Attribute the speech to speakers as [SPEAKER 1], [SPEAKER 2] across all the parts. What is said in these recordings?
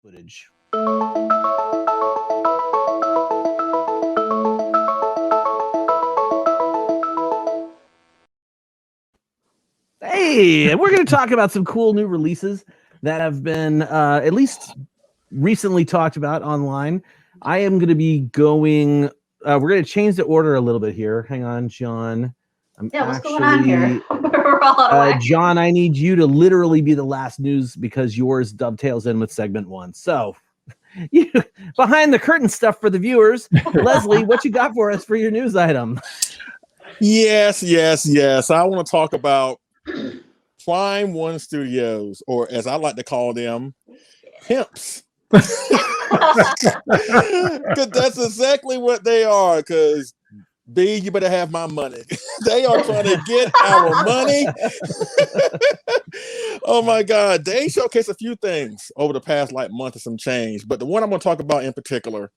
[SPEAKER 1] footage. Hey, we're going to talk about some cool new releases that have been at least recently talked about online. I am going to be going, we're going to change the order a little bit here. Hang on, John.
[SPEAKER 2] What's going on here? We're all out of whack.
[SPEAKER 1] John, I need you to literally be the last news because yours dovetails in with segment 1. So, you behind the curtain stuff for the viewers. Leslie, what you got for us for your news item?
[SPEAKER 3] Yes. I want to talk about Prime One Studios, or as I like to call them, pimps. Because that's exactly what they are. Because B, you better have my money. They are trying to get our money. Oh my God. They showcased a few things over the past month or some change. But the one I'm going to talk about in particular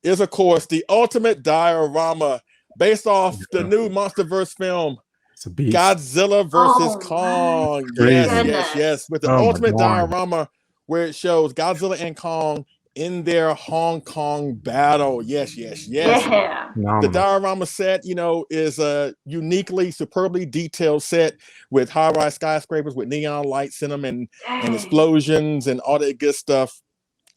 [SPEAKER 3] is, of course, the ultimate diorama based off the new MonsterVerse film, Godzilla versus Kong. Yes. With the ultimate diorama where it shows Godzilla and Kong in their Hong Kong battle. Yes.
[SPEAKER 2] Yeah.
[SPEAKER 3] The diorama set, is a uniquely, superbly detailed set with high-rise skyscrapers with neon lights in them and explosions and all that good stuff.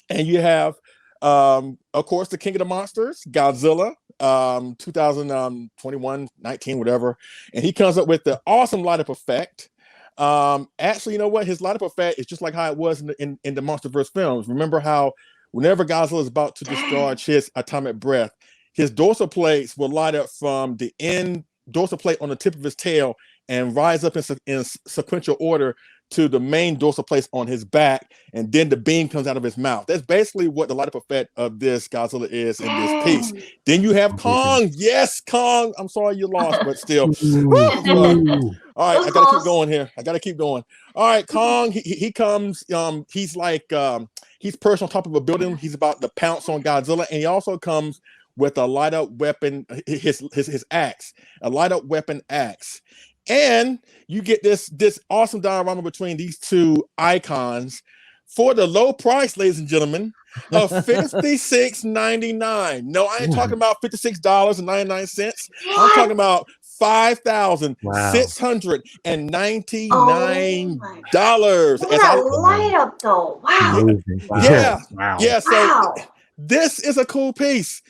[SPEAKER 3] And you have, of course, the King of the Monsters, Godzilla, 2021, 19, whatever. And he comes up with the awesome light-up effect. Actually, you know what? His light-up effect is just like how it was in the MonsterVerse films. Remember how whenever Godzilla is about to discharge his atomic breath, his dorsal plates will light up from the end dorsal plate on the tip of his tail and rise up in sequential order to the main dorsal plates on his back, and then the beam comes out of his mouth. That's basically what the light up effect of this Godzilla is in this piece. Then you have Kong. Yes, Kong. I'm sorry you lost, but still. All right, I gotta keep going here. I gotta keep going. All right, Kong. He comes. He's like he's perched on top of a building. He's about to pounce on Godzilla, and he also comes with a light up weapon. His axe, a light up weapon axe. And you get this awesome diorama between these two icons for the low price, ladies and gentlemen, of $56.99. No, I ain't talking about $56.99. I'm talking about $5,699.
[SPEAKER 2] Light up though. Wow.
[SPEAKER 3] Yeah. So this is a cool piece.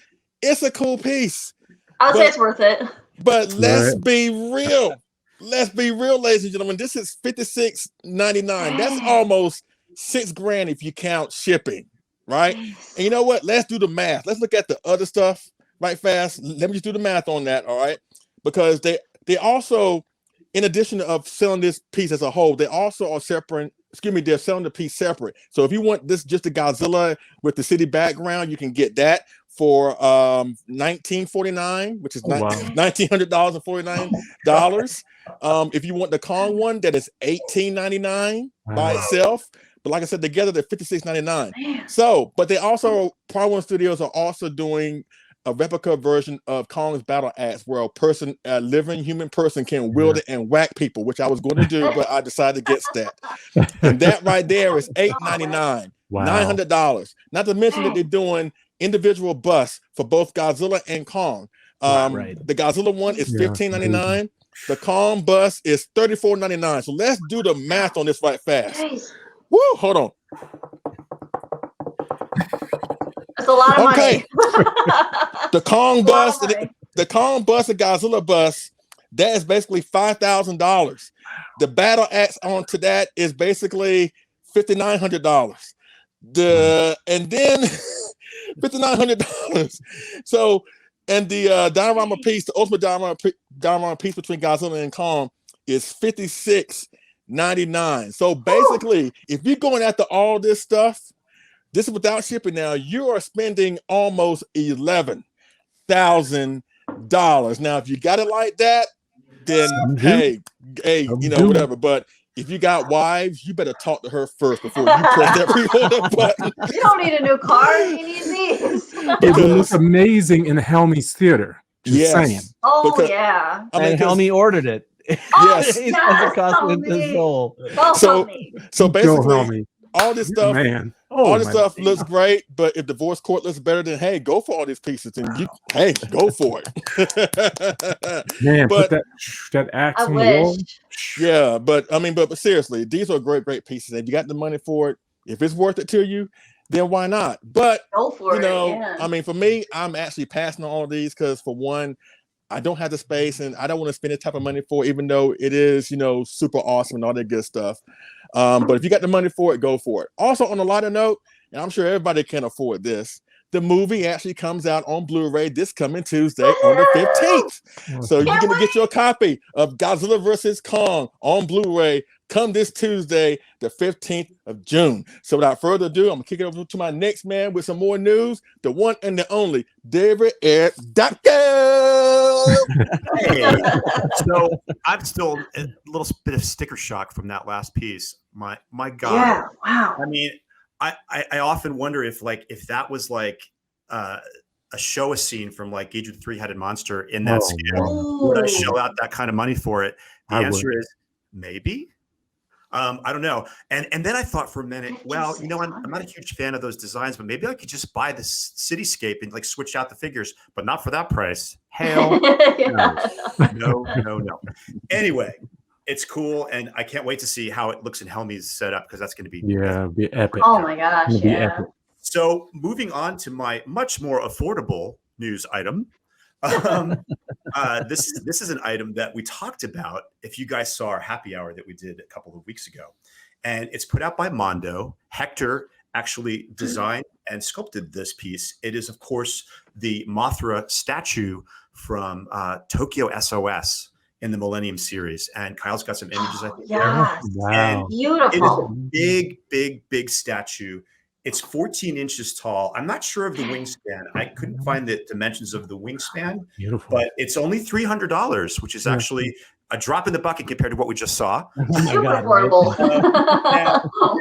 [SPEAKER 3] It's a cool piece.
[SPEAKER 2] I would say it's worth it.
[SPEAKER 3] But let's be real. Let's be real, ladies and gentlemen. This is $56.99. That's almost $6,000 if you count shipping, right? And you know what? Let's do the math. Let's look at the other stuff right fast. Let me just do the math on that, all right? Because they also, in addition of selling this piece as a whole, they also are separate. They're selling the piece separate. So if you want this just a Godzilla with the city background, you can get that for $1,949, which is $1,949. If you want the Kong one, that is $1,899 by itself. But like I said, together they're $56.99. So, but they also, Prime One Studios are also doing a replica version of Kong's battle axe, where a living human person can wield it and whack people, which I was going to do, but I decided against that. And that right there is $899, $900. Not to mention that they're doing individual busts for both Godzilla and Kong. The Godzilla one is $15.99. The Kong bust is $34.99. So let's do the math on this right fast. Woo! Hold on.
[SPEAKER 2] That's a lot of money.
[SPEAKER 3] The Kong bust, the Godzilla bust, that is basically $5,000. The battle axe onto that is basically $5,900. And then $5,900. So, and the diorama piece, the ultimate diorama piece between Godzilla and Kong is $56.99. So basically, if you're going after all this stuff, this is without shipping now, you are spending almost $11,000. Now, if you got it like that, then hey, whatever. But if you got wives, you better talk to her first before you press that pre-order button.
[SPEAKER 2] You don't need a new car. You need these.
[SPEAKER 4] It will look amazing in Helmy's theater. Just saying.
[SPEAKER 2] Yeah.
[SPEAKER 1] I mean, Helmy ordered it.
[SPEAKER 3] Yes.
[SPEAKER 1] As a costume his soul.
[SPEAKER 3] So basically, all this stuff. all this stuff looks great, but if divorce court looks better, then hey, go for all these pieces, and you go for it.
[SPEAKER 4] Man,
[SPEAKER 3] but
[SPEAKER 4] put that axe
[SPEAKER 2] I
[SPEAKER 4] on the wall.
[SPEAKER 2] wish.
[SPEAKER 3] yeah, but I mean, but seriously, these are great pieces. And if you got the money for it, if it's worth it to you, then why not? But
[SPEAKER 2] Go for it. Yeah.
[SPEAKER 3] I mean, for me, I'm actually passing on all of these because for one, I don't have the space and I don't want to spend this type of money for it, even though it is, super awesome and all that good stuff. But if you got the money for it, go for it. Also, on a lighter note, and I'm sure everybody can afford this, the movie actually comes out on Blu-ray this coming Tuesday on the 15th. So you're going to get your copy of Godzilla vs. Kong on Blu-ray come this Tuesday, the 15th of June. So without further ado, I'm going to kick it over to my next man with some more news, the one and the only David Eric Doctor.
[SPEAKER 5] Hey, so I'm still a little bit of sticker shock from that last piece. My God.
[SPEAKER 2] Yeah. Wow.
[SPEAKER 5] I mean, I often wonder if that was like a Showa scene from like Kaiju the Three-Headed Monster in that scale. Would I shell out that kind of money for it? The answer is maybe. I don't know. And then I thought for a minute, well, I'm not a huge fan of those designs, but maybe I could just buy the cityscape and like switch out the figures, but not for that price. Hell no. Anyway, it's cool, and I can't wait to see how it looks in Helmy's setup because that's going to be
[SPEAKER 4] be epic.
[SPEAKER 2] Oh my gosh. Yeah.
[SPEAKER 4] Epic.
[SPEAKER 5] So moving on to my much more affordable news item. This is an item that we talked about if you guys saw our happy hour that we did a couple of weeks ago, and it's put out by Mondo. Hector actually designed and sculpted this piece. It is, of course, the Mothra statue from Tokyo SOS in the Millennium series, and Kyle's got some images. I think
[SPEAKER 2] Yes.
[SPEAKER 4] Wow.
[SPEAKER 5] And
[SPEAKER 2] Beautiful.
[SPEAKER 5] it is a big statue. It's 14 inches tall. I'm not sure of the wingspan. I couldn't find the dimensions of the wingspan,
[SPEAKER 4] Beautiful.
[SPEAKER 5] but it's only $300, which is actually a drop in the bucket compared to what we just saw.
[SPEAKER 2] Super affordable.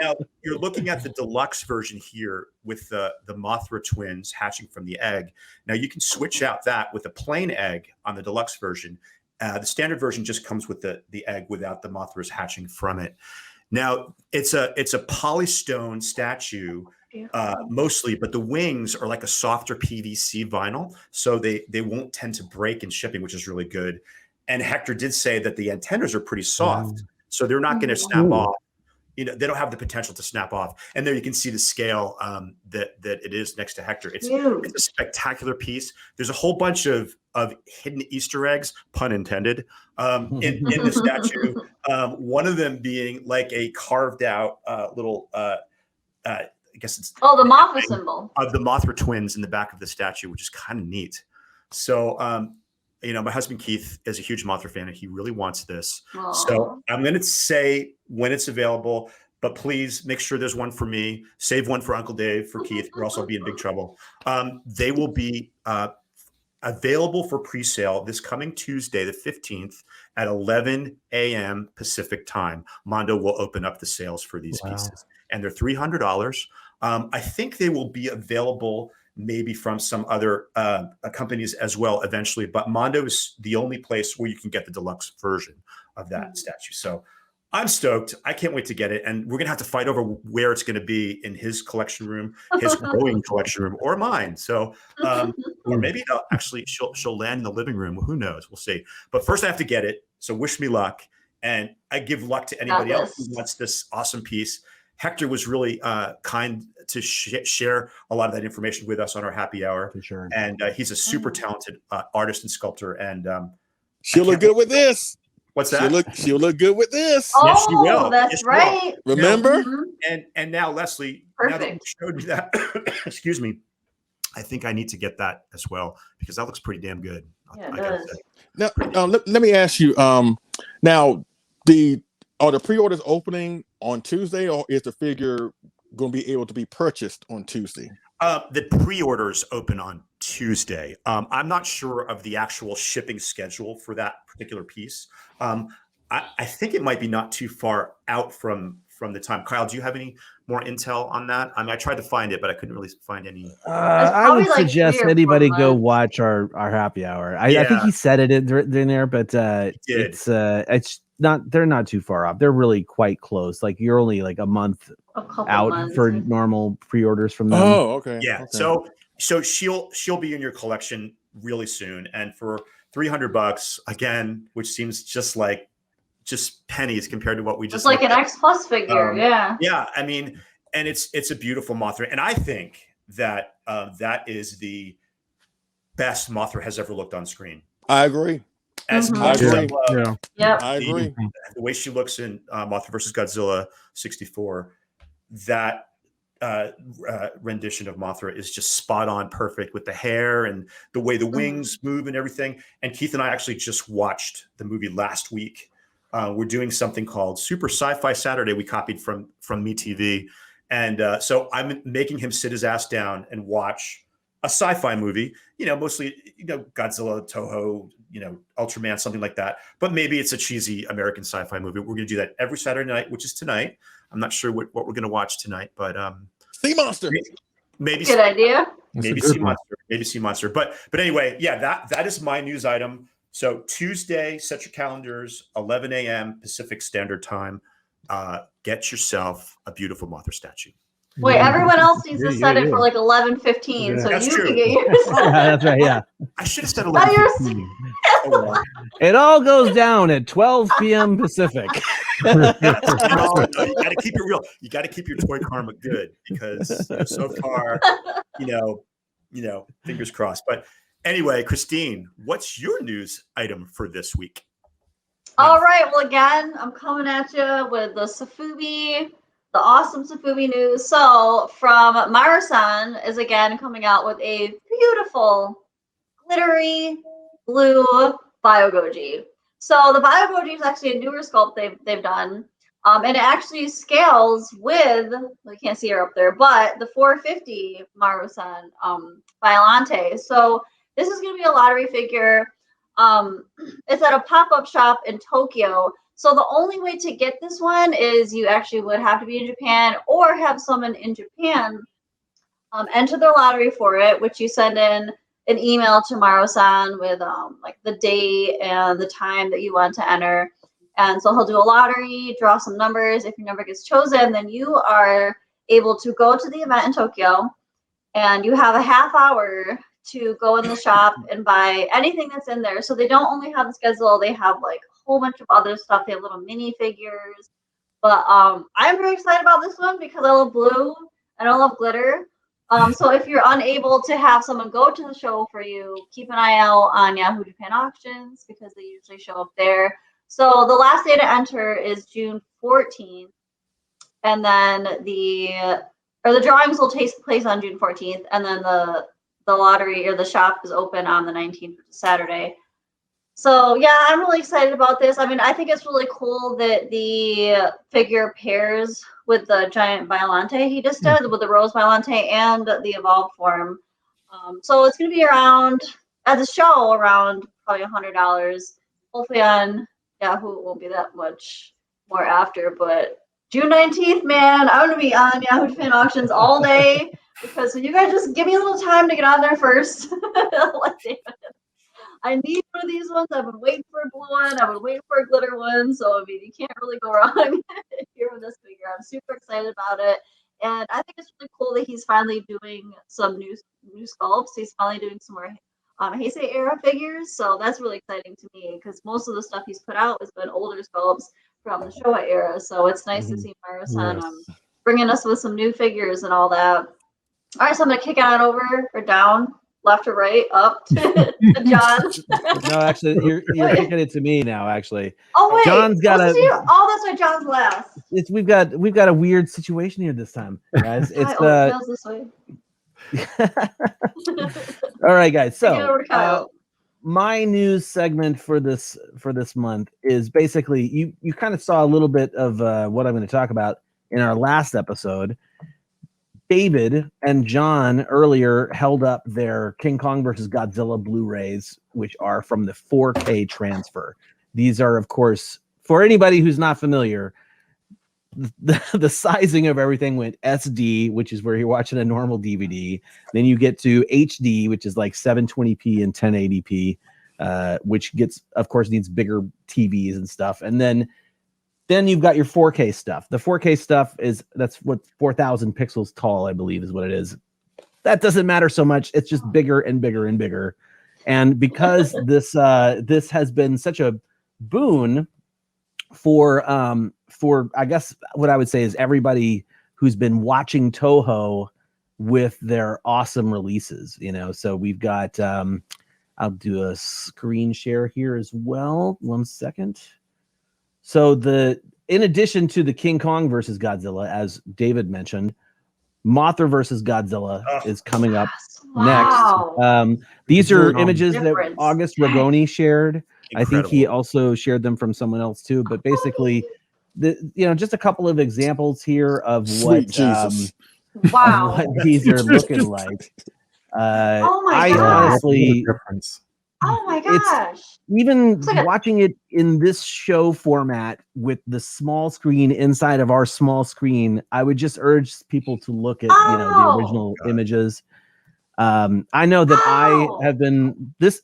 [SPEAKER 5] Now, you're looking at the deluxe version here with the Mothra twins hatching from the egg. Now, you can switch out that with a plain egg on the deluxe version. The standard version just comes with the egg without the Mothras hatching from it. Now, it's a polystone statue mostly, but the wings are like a softer PVC vinyl, so they won't tend to break in shipping, which is really good. And Hector did say that the antennas are pretty soft, so they're not going to snap off. They don't have the potential to snap off. And there you can see the scale that it is next to Hector. It's a spectacular piece. There's a whole bunch of hidden Easter eggs, pun intended, in the statue. One of them being like a carved out little, I guess it's
[SPEAKER 2] the Mothra symbol
[SPEAKER 5] of the Mothra twins in the back of the statue, which is kind of neat. So, my husband Keith is a huge Mothra fan, and he really wants this.
[SPEAKER 2] Aww.
[SPEAKER 5] So I'm going to say when it's available, but please make sure there's one for me. Save one for Uncle Dave, for Keith. We'll also be in big trouble. They will be available for pre-sale this coming Tuesday, the 15th at 11 a.m. Pacific time. Mondo will open up the sales for these pieces, and they're $300. I think they will be available maybe from some other companies as well eventually, but Mondo is the only place where you can get the deluxe version of that statue. So I'm stoked. I can't wait to get it. And we're going to have to fight over where it's going to be in his collection room, his growing collection room, or mine. So, or maybe she'll land in the living room. Who knows? We'll see. But first I have to get it. So wish me luck. And I give luck to anybody else who wants this awesome piece. Hector was really kind to share a lot of that information with us on our happy hour.
[SPEAKER 1] For sure.
[SPEAKER 5] And he's a super talented artist and sculptor. And
[SPEAKER 3] she'll look good with this.
[SPEAKER 5] What's that?
[SPEAKER 3] She'll look good with this.
[SPEAKER 5] Yes, she will.
[SPEAKER 2] That's
[SPEAKER 5] yes,
[SPEAKER 2] right.
[SPEAKER 5] Will.
[SPEAKER 3] Remember?
[SPEAKER 5] And now, Leslie, now that you showed me that, excuse me, I think I need to get that as well because that looks pretty damn good.
[SPEAKER 2] Yeah, it does.
[SPEAKER 3] Now, let me ask you. Now, are the pre-orders opening on Tuesday, or is the figure going to be able to be purchased on Tuesday?
[SPEAKER 5] The pre-orders open on Tuesday. I'm not sure of the actual shipping schedule for that particular piece. I think it might be not too far out from the time. Kyle, do you have any more intel on that? I mean, I tried to find it, but I couldn't really find any.
[SPEAKER 1] I would suggest anybody go watch our happy hour. I think he said it in there, but it's they're not too far off. They're really quite close. Like you're only like a month
[SPEAKER 2] A couple
[SPEAKER 1] out
[SPEAKER 2] months.
[SPEAKER 1] for normal pre-orders from them.
[SPEAKER 3] Oh, okay.
[SPEAKER 5] Yeah.
[SPEAKER 3] Okay.
[SPEAKER 5] So she'll be in your collection really soon, and for $300 again, which seems just pennies compared to what we just.
[SPEAKER 2] It's like an X Plus figure. Yeah.
[SPEAKER 5] Yeah. I mean, and it's a beautiful Mothra, and I think that that is the best Mothra has ever looked on screen.
[SPEAKER 3] I agree.
[SPEAKER 5] As
[SPEAKER 2] Mhm.
[SPEAKER 5] much as I
[SPEAKER 4] Yeah.
[SPEAKER 5] love
[SPEAKER 2] Yep.
[SPEAKER 3] I agree.
[SPEAKER 5] the way she looks in Mothra versus Godzilla 64, that rendition of Mothra is just spot on, perfect with the hair and the way the wings move and everything. And Keith and I actually just watched the movie last week. We're doing something called Super Sci-Fi Saturday. We copied from MeTV, and so I'm making him sit his ass down and watch a sci-fi movie. Mostly Godzilla, Toho, Ultraman, something like that. But maybe it's a cheesy American sci-fi movie. We're going to do that every Saturday night, which is tonight. I'm not sure what we're going to watch tonight, but
[SPEAKER 3] Sea Monster.
[SPEAKER 5] Maybe
[SPEAKER 2] Good idea.
[SPEAKER 5] maybe Sea Monster. Maybe Sea Monster. But anyway, yeah, that is my news item. So Tuesday, set your calendars, 11 a.m. Pacific Standard Time. Get yourself a beautiful Mothra statue.
[SPEAKER 2] Wait, everyone else needs to set it
[SPEAKER 1] yeah.
[SPEAKER 2] for like 11:15, so
[SPEAKER 5] That's
[SPEAKER 2] you
[SPEAKER 5] true.
[SPEAKER 2] can get yours.
[SPEAKER 1] Yeah, that's right. Yeah.
[SPEAKER 5] I should have said
[SPEAKER 2] Not
[SPEAKER 5] 11.
[SPEAKER 2] yours.
[SPEAKER 5] Oh, well.
[SPEAKER 1] It all goes down at 12 p.m. Pacific.
[SPEAKER 5] No, you got to keep it real. You got to keep your toy karma good, because so far, fingers crossed. But anyway, Christine, what's your news item for this week?
[SPEAKER 2] All right. Well, again, I'm coming at you with the Safubi, the awesome Safubi news. So, from Marusan is again coming out with a beautiful, glittery blue Biogoji. So, the Biogoji is actually a newer sculpt they've done, and it actually scales with, you can't see her up there, but the 450 Marusan Violante. So, this is going to be a lottery figure. It's at a pop-up shop in Tokyo. So the only way to get this one is you actually would have to be in Japan or have someone in Japan enter their lottery for it, which you send in an email to Marusan with like the date and the time that you want to enter. And so he'll do a lottery, draw some numbers. If your number gets chosen, then you are able to go to the event in Tokyo, and you have a half hour to go in the shop and buy anything that's in there. So they don't only have the schedule, they have like a whole bunch of other stuff. They have little mini figures. But I'm very excited about this one because I love blue and I love glitter. So if you're unable to have someone go to the show for you, keep an eye out on Yahoo Japan Auctions because they usually show up there. So the last day to enter is June 14th. And then the drawings will take place on June 14th. And then the lottery or the shop is open on the 19th, which is Saturday. So yeah, I'm really excited about this. I mean, I think it's really cool that the figure pairs with the giant Violante he just did, with the Rose Violante and the evolved form. So it's going to be around, at the show, around probably $100. Hopefully on Yahoo it won't be that much more after, but June 19th, man, I'm going to be on Yahoo Japan Auctions all day. Because you guys just give me a little time to get on there first. Like, I need one of these ones. I've been waiting for a blue one. I've been waiting for a glitter one. So, I mean, you can't really go wrong here with this figure. I'm super excited about it. And I think it's really cool that he's finally doing some new sculpts. He's finally doing some more Heisei era figures. So that's really exciting to me because most of the stuff he's put out has been older sculpts from the Showa era. So it's nice to see Marusan bringing us with some new figures and all that. All right, so I'm going to kick it on over or down, left or right, up to John.
[SPEAKER 1] No, actually, you're kicking it to me now, actually.
[SPEAKER 2] Oh, wait.
[SPEAKER 1] John's got
[SPEAKER 2] that's why John's last.
[SPEAKER 1] We've got a weird situation here this time, guys. It's
[SPEAKER 2] feels this way.
[SPEAKER 1] all right, guys.
[SPEAKER 2] Kick it over to
[SPEAKER 1] So
[SPEAKER 2] Kyle.
[SPEAKER 1] my news segment for this month is basically you kind of saw a little bit of what I'm going to talk about in our last episode. David and John earlier held up their King Kong versus Godzilla Blu-rays, which are from the 4K transfer. These are, of course, for anybody who's not familiar, the sizing of everything went SD, which is where you're watching a normal DVD. Then you get to HD, which is like 720p and 1080p. which of course needs bigger TVs and stuff. And then you've got your 4K stuff. The 4K stuff that's what 4,000 pixels tall, I believe, is what it is. That doesn't matter so much. It's just bigger and bigger and bigger. And because this has been such a boon for I guess what I would say is everybody who's been watching Toho with their awesome releases, So we've got I'll do a screen share here as well. 1 second. So in addition to the King Kong versus Godzilla, as David mentioned, Mothra versus Godzilla is coming up next. These are images that August Ragoni shared. Incredible. I think he also shared them from someone else too. But basically, just a couple of examples here of what these are looking like. Honestly,
[SPEAKER 2] oh my gosh!
[SPEAKER 1] Even watching it in this show format with the small screen inside of our small screen, I would just urge people to look at the original images. I know that I have been this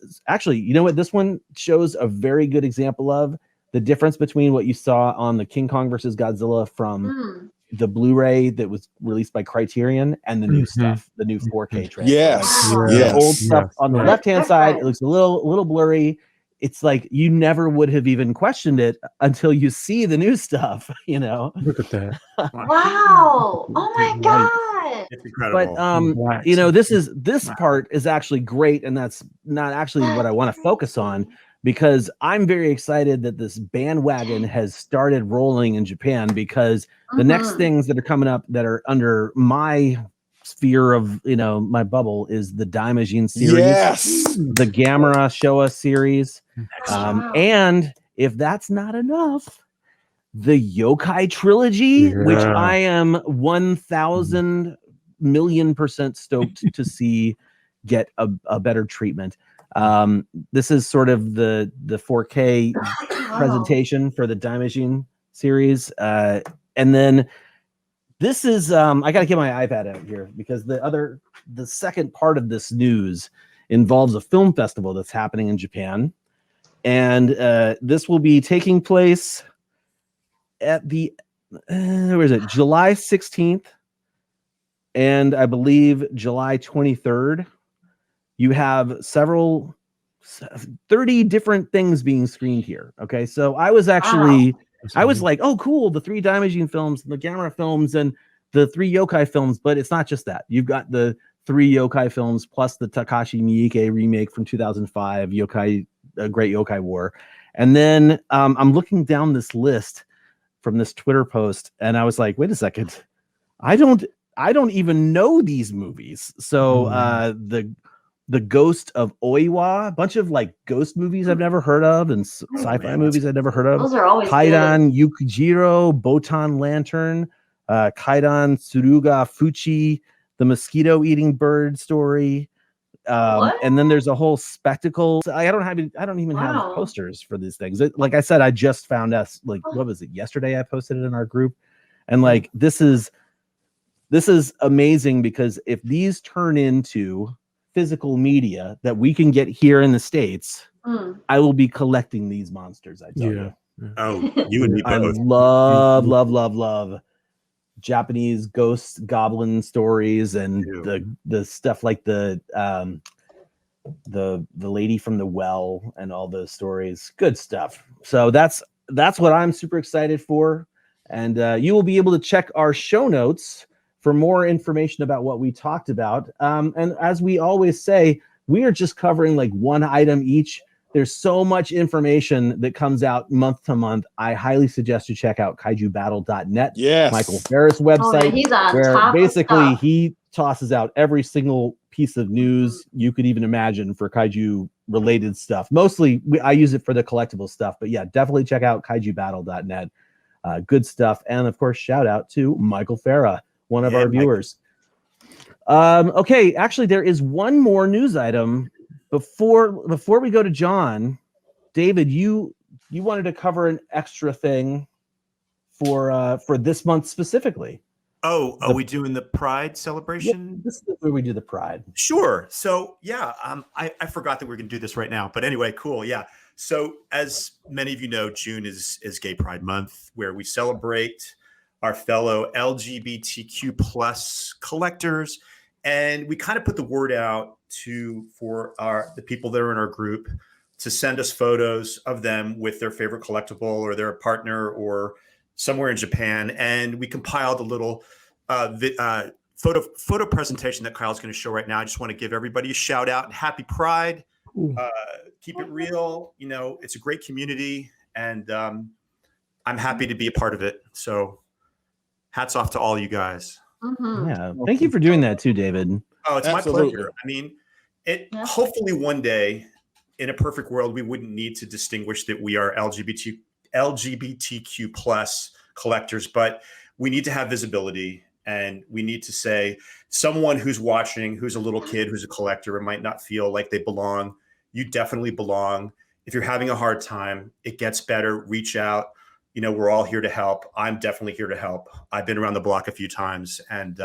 [SPEAKER 1] one shows a very good example of the difference between what you saw on the King Kong versus Godzilla from the Blu-ray that was released by Criterion and the new stuff, the new 4K transfer.
[SPEAKER 3] The
[SPEAKER 1] old stuff on the left-hand side, it looks a little blurry. It's like you never would have even questioned it until you see the new stuff,
[SPEAKER 4] Look at that.
[SPEAKER 2] Wow. Oh my God.
[SPEAKER 5] It's incredible.
[SPEAKER 1] But this part is actually great, and that's not actually what I want to focus on, because I'm very excited that this bandwagon has started rolling in Japan, because the next things that are coming up that are under my sphere of, my bubble is the Daimajin series, the Gamera Showa series. And if that's not enough, the Yokai trilogy, which I am 1,000 million% stoked to see get a better treatment. This is sort of the 4K presentation for the Daimajin series. And then this is I gotta get my iPad out here, because the second part of this news involves a film festival that's happening in Japan. And this will be taking place at the July 16th and I believe July 23rd. You have 30 different things being screened here. Okay, so I was like, oh cool, the 3 Daimajin films, the Gamera films, and the 3 yokai films. But it's not just that. You've got the 3 yokai films plus the Takashi Miike remake from 2005, Great Yokai War. And then I'm looking down this list from this Twitter post, and I was like, wait a second, I don't even know these movies. So the Ghost of Oiwa, a bunch of like ghost movies I've never heard of, and sci-fi movies I've never heard of.
[SPEAKER 2] Those are always
[SPEAKER 1] Kaidan Yukijiro, Botan Lantern, Kaidan Tsuruga Fuchi, the mosquito eating bird story. And then there's a whole spectacle. I don't even have posters for these things. Like I said, I just found us, like, what was it, yesterday? I posted it in our group. And like, this is amazing, because if these turn into physical media that we can get here in the States, I will be collecting these monsters. I tell you.
[SPEAKER 5] Oh, you and me both.
[SPEAKER 1] I love Japanese ghost goblin stories, and the stuff like the lady from the well and all those stories. Good stuff. So that's what I'm super excited for. And you will be able to check our show notes for more information about what we talked about. And as we always say, we are just covering like one item each. There's so much information that comes out month to month. I highly suggest you check out kaijubattle.net.
[SPEAKER 3] Yes.
[SPEAKER 1] Michael Ferris' website,
[SPEAKER 2] he's on
[SPEAKER 1] where
[SPEAKER 2] top
[SPEAKER 1] basically he tosses out every single piece of news you could even imagine for kaiju related stuff. Mostly I use it for the collectible stuff, but yeah, definitely check out kaijubattle.net. Good stuff. And of course, shout out to Michael Farah, one of our viewers. Okay, actually, there is one more news item before we go to John. David, you wanted to cover an extra thing for this month specifically.
[SPEAKER 5] Oh, are we doing the Pride celebration?
[SPEAKER 1] This is where we do the Pride.
[SPEAKER 5] Sure. So yeah, I forgot that we are going to do this right now, but anyway, cool. Yeah. So as many of you know, June is Gay Pride Month, where we celebrate our fellow LGBTQ plus collectors, and we kind of put the word out for the people that are in our group to send us photos of them with their favorite collectible or their partner or somewhere in Japan, and we compiled a little photo presentation that Kyle's going to show right now. I just want to give everybody a shout out and happy Pride. Keep it real. You know, it's a great community, and I'm happy to be a part of it. So hats off to all you guys.
[SPEAKER 2] Mhm.
[SPEAKER 1] Yeah. Thank you for doing that too, David.
[SPEAKER 5] Oh, it's
[SPEAKER 3] Absolutely.
[SPEAKER 5] my pleasure. I mean,
[SPEAKER 2] Yeah.
[SPEAKER 5] hopefully one day in a perfect world, we wouldn't need to distinguish that we are LGBTQ plus collectors, but we need to have visibility, and we need to say someone who's watching, who's a little kid, who's a collector, and might not feel like they belong. You definitely belong. If you're having a hard time, it gets better. Reach out. You know, we're all here to help. I'm definitely here to help. I've been around the block a few times, and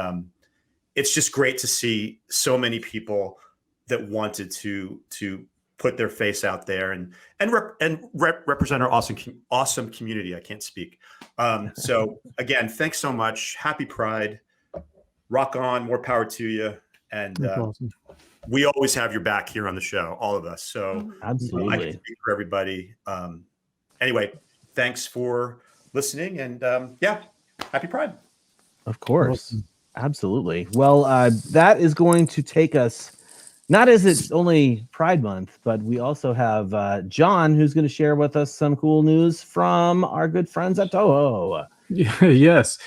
[SPEAKER 5] it's just great to see so many people that wanted to put their face out there and represent our awesome community. I can't speak. So again, thanks so much. Happy Pride. Rock on. More power to you. And
[SPEAKER 4] That's awesome.
[SPEAKER 5] we always have your back here on the show, all of us. So I
[SPEAKER 1] Absolutely.
[SPEAKER 5] can speak for everybody. Anyway, thanks for listening, and yeah, happy Pride.
[SPEAKER 1] Of course. Absolutely. Well, that is going to take us, not as it's only Pride Month, but we also have John, who's going to share with us some cool news from our good friends at Toho.
[SPEAKER 4] Yes.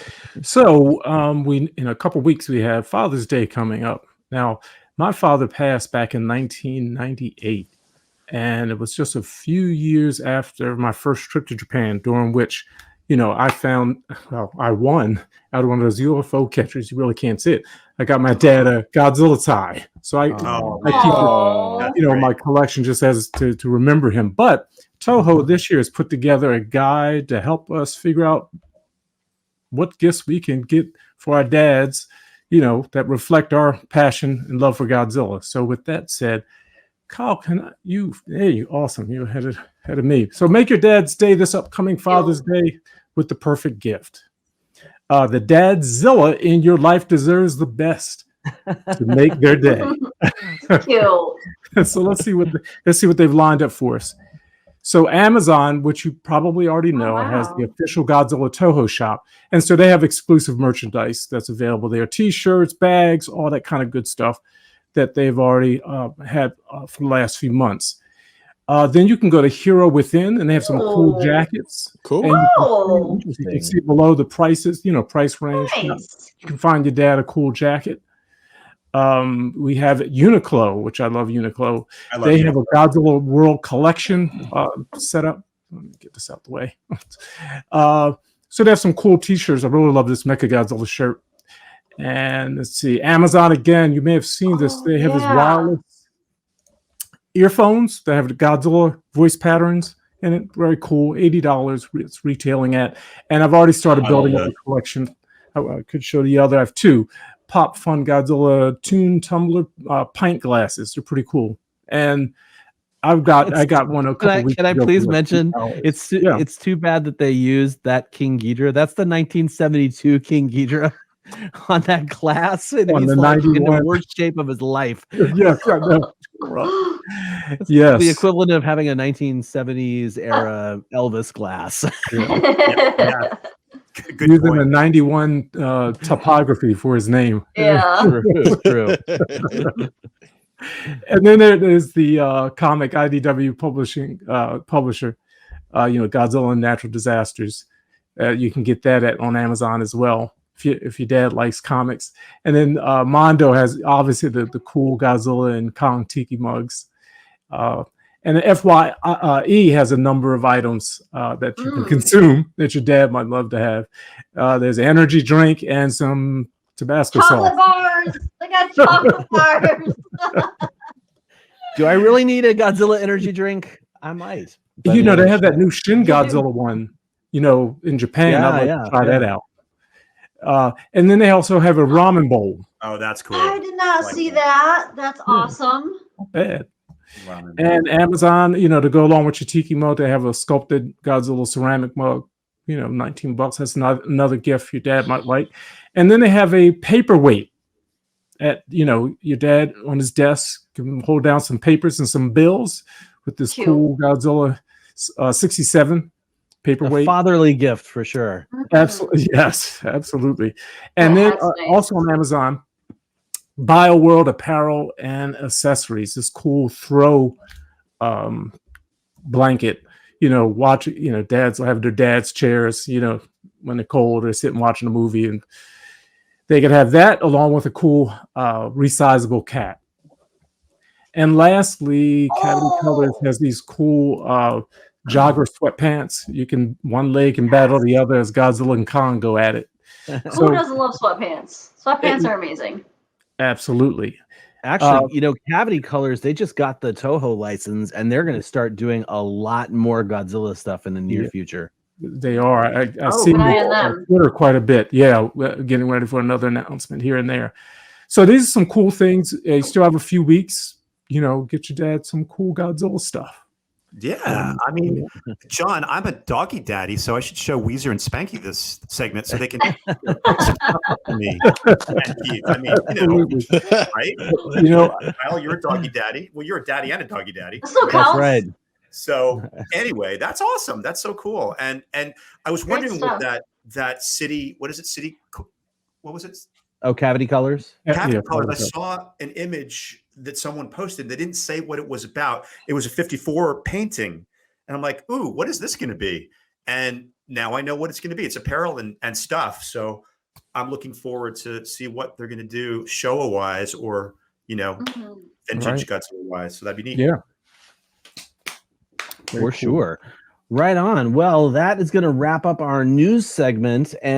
[SPEAKER 4] So we in a couple weeks we have Father's Day coming up. Now, my father passed back in 1998, and it was just a few years after my first trip to Japan, during which, you know, I won out of one of those UFO catchers. You really can't see it. I got my dad a Godzilla tie, so I keep
[SPEAKER 2] Aw.
[SPEAKER 4] you know, my collection just as to remember him. But Toho this year has put together a guide to help us figure out what gifts we can get for our dads, you know, that reflect our passion and love for Godzilla. So with that said, Kyle, awesome. You're ahead of me. So make your dad's day this upcoming Father's Day with the perfect gift. The Dad-zilla in your life deserves the best to make their day.
[SPEAKER 2] Cute.
[SPEAKER 4] So let's see what they've lined up for us. So Amazon, which you probably already know, has the official Godzilla Toho shop. And so they have exclusive merchandise that's available there. T-shirts, bags, all that kind of good stuff that they've already had for the last few months. Then you can go to Hero Within, and they have some cool jackets.
[SPEAKER 3] Cool.
[SPEAKER 4] And you can see below the prices, you know, price range.
[SPEAKER 2] Nice.
[SPEAKER 4] You can find your dad a cool jacket. We have Uniqlo, which I love Uniqlo. They have a Godzilla World collection set up. Let me get this out the way. So they have some cool t-shirts. I really love this Mecha Godzilla shirt. And let's see, Amazon again. You may have seen this. They have this wireless earphones. They have the Godzilla Voice Patterns in it. Very cool. $80 it's retailing at. And I've already started building up a collection. I could show the other. I have two Pop Fun Godzilla Toon Tumbler pint glasses. They're pretty cool. And I got one a couple weeks ago.
[SPEAKER 1] Can I please mention it's too bad that they used that King Ghidorah. That's the 1972 King Ghidorah on that glass, and he's like in the worst shape of his life.
[SPEAKER 4] Yes, I know. Yes,
[SPEAKER 1] the equivalent of having a 1970s era Elvis glass.
[SPEAKER 4] Good using point. A 91 topography for his name.
[SPEAKER 2] Yeah.
[SPEAKER 1] True.
[SPEAKER 4] And then there's the comic IDW publisher, Godzilla and Natural Disasters. You can get that on Amazon as well if your dad likes comics. And then Mondo has obviously the cool Godzilla and Kong Tiki mugs. And the FYE has a number of items that you can consume that your dad might love to have. There's an energy drink and some Tabasco
[SPEAKER 2] chocolate
[SPEAKER 4] sauce.
[SPEAKER 2] Bars. They got chocolate bars.
[SPEAKER 1] Do I really need a Godzilla energy drink? I might.
[SPEAKER 4] But they have that new Shin Godzilla one, in Japan. I'd like to try that out. And then they also have a ramen bowl.
[SPEAKER 5] Oh, that's cool.
[SPEAKER 2] I did not
[SPEAKER 5] Like
[SPEAKER 2] see
[SPEAKER 5] that.
[SPEAKER 2] that. That's awesome.
[SPEAKER 4] Not bad.
[SPEAKER 5] Ramen.
[SPEAKER 4] And Amazon, to go along with your tiki mug, they have a sculpted Godzilla ceramic mug. $19. That's another gift your dad might like. And then they have a paperweight. At your dad on his desk can hold down some papers and some bills with this
[SPEAKER 2] Cute.
[SPEAKER 4] cool Godzilla 67 paperweight.
[SPEAKER 1] A fatherly gift for sure.
[SPEAKER 4] Absolutely, yes, absolutely. And
[SPEAKER 2] Yeah,
[SPEAKER 4] then
[SPEAKER 2] that's nice.
[SPEAKER 4] also on Amazon, Bioworld apparel and accessories. This cool throw blanket. Watch. Dads will have their dad's chairs. When they're cold, they're sitting watching a movie, and they could have that along with a cool resizable cat. And lastly, Cavity Colors has these cool jogger sweatpants. You can one leg can battle the other as Godzilla and Kong go at it.
[SPEAKER 2] Who doesn't love sweatpants? Sweatpants are amazing.
[SPEAKER 4] Absolutely.
[SPEAKER 1] Actually, Cavity Colors, they just got the Toho license and they're going to start doing a lot more Godzilla stuff in the near future.
[SPEAKER 4] They are. I
[SPEAKER 2] Oh,
[SPEAKER 4] see them
[SPEAKER 2] good on
[SPEAKER 4] on
[SPEAKER 2] them.
[SPEAKER 4] Twitter quite a bit. Yeah, getting ready for another announcement here and there. So these are some cool things. You still have a few weeks. Get your dad some cool Godzilla stuff.
[SPEAKER 5] Yeah, I mean, John, I'm a doggy daddy, so I should show Weezer and Spanky this segment so they can me. And Keith. I mean, right? Kyle, you're a doggy daddy. Well, you're a daddy and a doggy daddy.
[SPEAKER 2] This still
[SPEAKER 1] That's
[SPEAKER 2] counts.
[SPEAKER 1] right.
[SPEAKER 5] So anyway, that's awesome. That's so cool. And I was
[SPEAKER 2] Great
[SPEAKER 5] wondering what
[SPEAKER 2] stuff.
[SPEAKER 5] that city. What is it? What was it?
[SPEAKER 1] Oh, Cavity Colors.
[SPEAKER 5] Captain Colors. I saw an image that someone posted. They didn't say what it was about. It was a 54 painting. And I'm like, ooh, what is this going to be? And now I know what it's going to be. It's apparel and stuff. So I'm looking forward to see what they're going to do Showa-wise or, vintage Godzilla-wise. So that'd be neat.
[SPEAKER 4] Yeah.
[SPEAKER 1] For sure. Right on. Well, that is going to wrap up our news segment. And